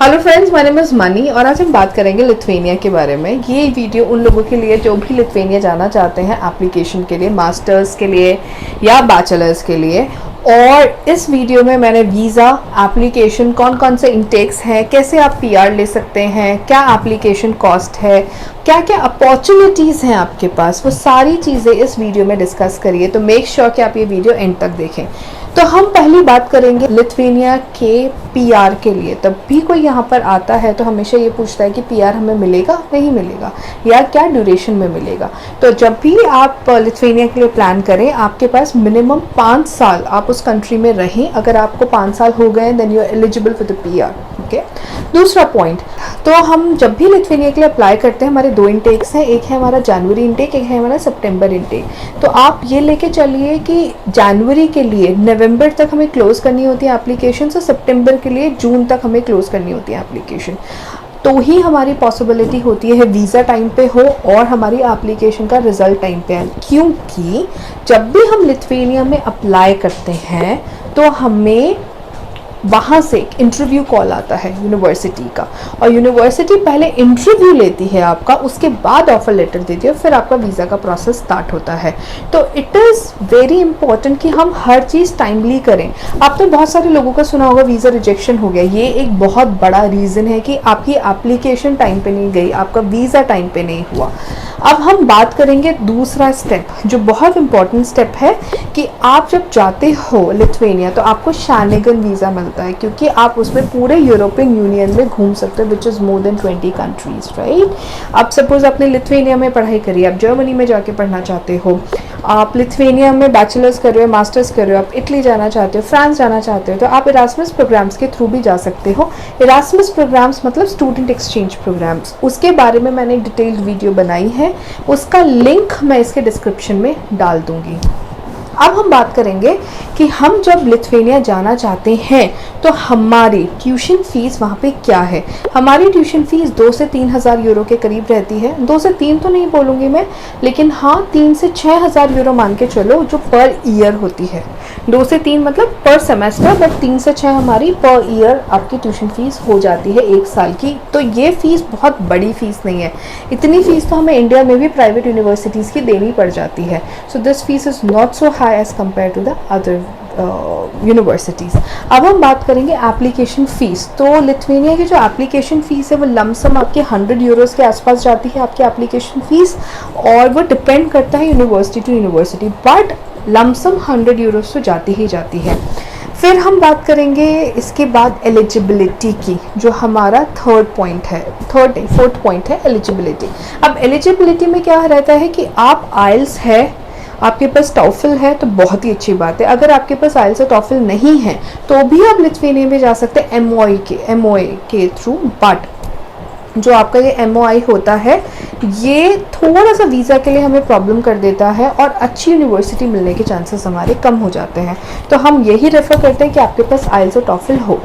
Hello friends, my name is money और आज हम बात करेंगे लिथुआनिया के बारे में। ये वीडियो उन लोगों के लिए जो भी लिथुआनिया जाना चाहते हैं एप्लीकेशन के लिए, मास्टर्स के लिए या बैचलर्स के लिए। और इस वीडियो में मैंने वीज़ा एप्लीकेशन, कौन कौन से इंटेक्स हैं, कैसे आप पीआर ले सकते हैं, क्या एप्लीकेशन कॉस्ट है, क्या क्या अपॉर्चुनिटीज़ हैं आपके पास, वो सारी चीज़ें इस वीडियो में डिस्कस करिए। तो मेक श्योर कि आप ये वीडियो एंड तक देखें। तो हम पहली बात करेंगे लिथुआनिया के पीआर के लिए। तब भी कोई यहाँ पर आता है तो हमेशा ये पूछता है कि पीआर हमें मिलेगा, नहीं मिलेगा, या क्या ड्यूरेशन में मिलेगा। तो जब भी आप लिथुआनिया के लिए प्लान करें, आपके पास मिनिमम 5 साल आप उस कंट्री में रहें। अगर आपको 5 साल हो गए then you are eligible for the PR. Okay, दूसरा पॉइंट, तो हम जब भी लिथुआनिया के लिए अप्लाई करते हैं, हमारे 2 इंटेक्स हैं। एक है हमारा जनवरी इंटेक, एक है हमारा सितंबर इंटेक। तो आप ये लेके चलिए कि जनवरी के लिए नवंबर तक हमें क्लोज करनी होती है एप्लीकेशन, और सितंबर के लिए जून तक हमें क्लोज करनी होती है एप्लीकेशन। तो ही हमारी पॉसिबिलिटी होती है वीज़ा टाइम पे हो और हमारी एप्लीकेशन का रिजल्ट टाइम पे आए। क्योंकि जब भी हम लिथुआनिया में अप्लाई करते हैं तो हमें वहाँ से एक इंटरव्यू कॉल आता है यूनिवर्सिटी का, और यूनिवर्सिटी पहले इंटरव्यू लेती है आपका, उसके बाद ऑफर लेटर देती है, फिर आपका वीज़ा का प्रोसेस स्टार्ट होता है। तो इट इज़ वेरी इंपॉर्टेंट कि हम हर चीज़ टाइमली करें। आपने बहुत सारे लोगों का सुना होगा वीज़ा रिजेक्शन हो गया। ये एक बहुत बड़ा रीज़न है कि आपकी एप्लीकेशन टाइम पे नहीं गई, आपका वीज़ा टाइम पे नहीं हुआ। अब हम बात करेंगे दूसरा स्टेप, जो बहुत इंपॉर्टेंट स्टेप है, कि आप जब जाते हो लिथुआनिया तो आपको शैंगन वीज़ा मिलता है, क्योंकि आप उसमें पूरे यूरोपियन यूनियन में घूम सकते हो, which is more than 20 countries, right. आप सपोज आपने लिथुआनिया में पढ़ाई करी, आप जर्मनी में जाके पढ़ना चाहते हो, आप लिथुआनिया में बैचलर्स कर रहे हो, मास्टर्स कर रहे हो, आप इटली जाना चाहते हो, फ्रांस जाना चाहते हो, तो आप इरास्मस प्रोग्राम्स के थ्रू भी जा सकते हो। इरास्मस प्रोग्राम्स मतलब स्टूडेंट एक्सचेंज प्रोग्राम्स, उसके बारे में मैंने एक डिटेल्ड वीडियो बनाई है, उसका लिंक मैं इसके डिस्क्रिप्शन में डाल दूंगी। अब हम बात करेंगे कि हम जब लिथुआनिया जाना चाहते हैं तो हमारी ट्यूशन फ़ीस वहाँ पे क्या है। हमारी ट्यूशन फ़ीस 2 से 3 हज़ार यूरो के करीब रहती है। 2 से 3 तो नहीं बोलूँगी मैं, लेकिन हाँ 3 से 6 हज़ार यूरो मान के चलो, जो पर ईयर होती है। 2 से 3 मतलब पर सेमेस्टर, बट 3 से 6 हमारी पर ईयर आपकी ट्यूशन फ़ीस हो जाती है 1 साल की। तो ये फ़ीस बहुत बड़ी फ़ीस नहीं है। इतनी फ़ीस तो हमें इंडिया में भी प्राइवेट यूनिवर्सिटीज़ की देनी पड़ जाती है। So this fees is not so high as compare to the other universities. अब हम बात करेंगे एप्लीकेशन फ़ीस। तो लिथुआनिया की जो एप्लीकेशन फ़ीस है वो लमसम आपके 100 यूरोज़ के आसपास जाती है आपकी एप्लीकेशन फ़ीस, और वो डिपेंड करता है university to university, but lump sum 100 euros तो जाती ही जाती है। फिर हम बात करेंगे इसके बाद एलिजिबिलिटी की, जो हमारा फोर्थ पॉइंट है एलिजिबिलिटी। अब एलिजिबिलिटी में क्या रहता है कि आप आइल्स है, आपके पास टॉफल है तो बहुत ही अच्छी बात है। अगर आपके पास आइल्स और टॉफल नहीं है तो भी आप लिथुआनिया में जा सकते हैं एमओए के थ्रू। बट जो आपका ये एमओआई होता है, ये थोड़ा सा वीज़ा के लिए हमें प्रॉब्लम कर देता है और अच्छी यूनिवर्सिटी मिलने के चांसेस हमारे कम हो जाते हैं। तो हम यही रेफ़र करते हैं कि आपके पास आइल्स और टॉफल हो।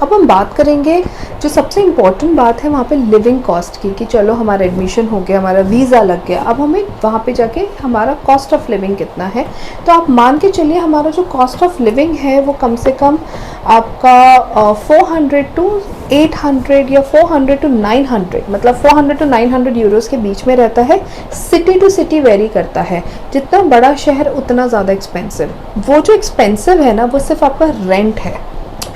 अब हम बात करेंगे, जो सबसे इम्पॉर्टेंट बात है वहाँ पे लिविंग कॉस्ट की, कि चलो हमारा एडमिशन हो गया, हमारा वीज़ा लग गया, अब हमें वहाँ पे जाके हमारा कॉस्ट ऑफ लिविंग कितना है। तो आप मान के चलिए हमारा जो कॉस्ट ऑफ लिविंग है वो कम से कम आपका 400 टू 800 या 400 टू 900, मतलब 400 टू 900 यूरोज़ के बीच में रहता है। सिटी टू सिटी वेरी करता है, जितना बड़ा शहर उतना ज़्यादा एक्सपेंसिव। वो जो एक्सपेंसिव है ना, वो सिर्फ आपका रेंट है,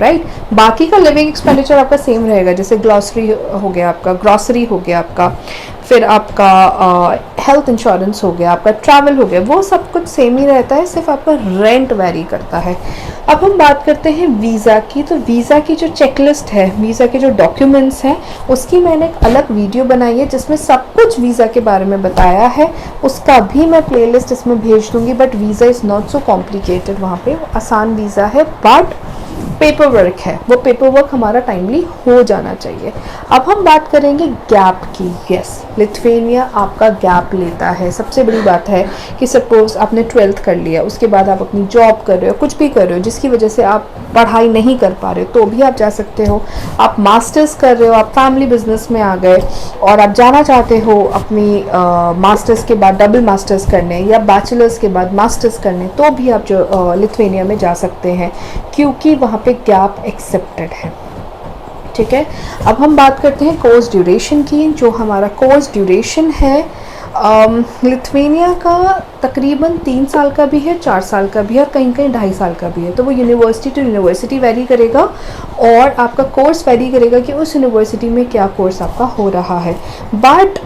राइट। बाकी का लिविंग एक्सपेंडिचर आपका सेम रहेगा, जैसे ग्रोसरी हो गया आपका, फिर आपका हेल्थ इंश्योरेंस हो गया, आपका ट्रैवल हो गया, वो सब कुछ सेम ही रहता है, सिर्फ आपका रेंट वेरी करता है। अब हम बात करते हैं वीज़ा की। तो वीज़ा की जो चेकलिस्ट है, वीज़ा के जो डॉक्यूमेंट्स हैं, उसकी मैंने एक अलग वीडियो बनाई है जिसमें सब कुछ वीज़ा के बारे में बताया है। उसका भी मैं प्लेलिस्ट इसमें भेज दूँगी। But visa is not so complicated, वहाँ पे आसान वीज़ा है, बट पेपर वर्क है, वो पेपर वर्क हमारा टाइमली हो जाना चाहिए। अब हम बात करेंगे गैप की। यस, लिथुआनिया आपका गैप लेता है। सबसे बड़ी बात है कि सपोज आपने 12th कर लिया, उसके बाद आप अपनी जॉब कर रहे हो, कुछ भी कर रहे हो जिसकी वजह से आप पढ़ाई नहीं कर पा रहे हो, तो भी आप जा सकते हो। आप मास्टर्स कर रहे हो, आप फैमिली बिजनेस में आ गए और आप जाना चाहते हो अपनी मास्टर्स के बाद डबल मास्टर्स करने या बैचलर्स के बाद मास्टर्स करने, तो भी आप जो लिथुआनिया में जा सकते हैं, क्योंकि वहाँ पे गैप एक्सेप्टेड है। ठीक है, अब हम बात करते हैं कोर्स ड्यूरेशन की। जो हमारा कोर्स ड्यूरेशन है लिथुआनिया का तकरीबन 3 साल का भी है, 4 साल का भी है और कहीं कहीं 2.5 साल का भी है। तो वो यूनिवर्सिटी टू यूनिवर्सिटी वेरी करेगा और आपका कोर्स वेरी करेगा कि उस यूनिवर्सिटी में क्या कोर्स आपका हो रहा है। बट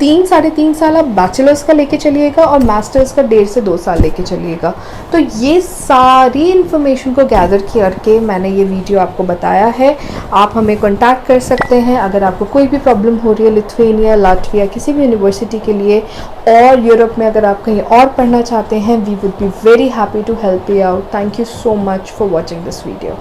3-3.5 साल आप बैचलर्स का लेके चलिएगा और मास्टर्स का 1.5 से 2 साल लेके चलिएगा। तो ये सारी इन्फॉर्मेशन को गैदर करके मैंने ये वीडियो आपको बताया है। आप हमें कॉन्टैक्ट कर सकते हैं अगर आपको कोई भी प्रॉब्लम हो रही है लिथुआनिया, लाटविया, किसी भी यूनिवर्सिटी के लिए, और यूरोप में अगर आप कहीं और पढ़ना चाहते हैं, we would be very happy to help you out. Thank you so much for watching this video.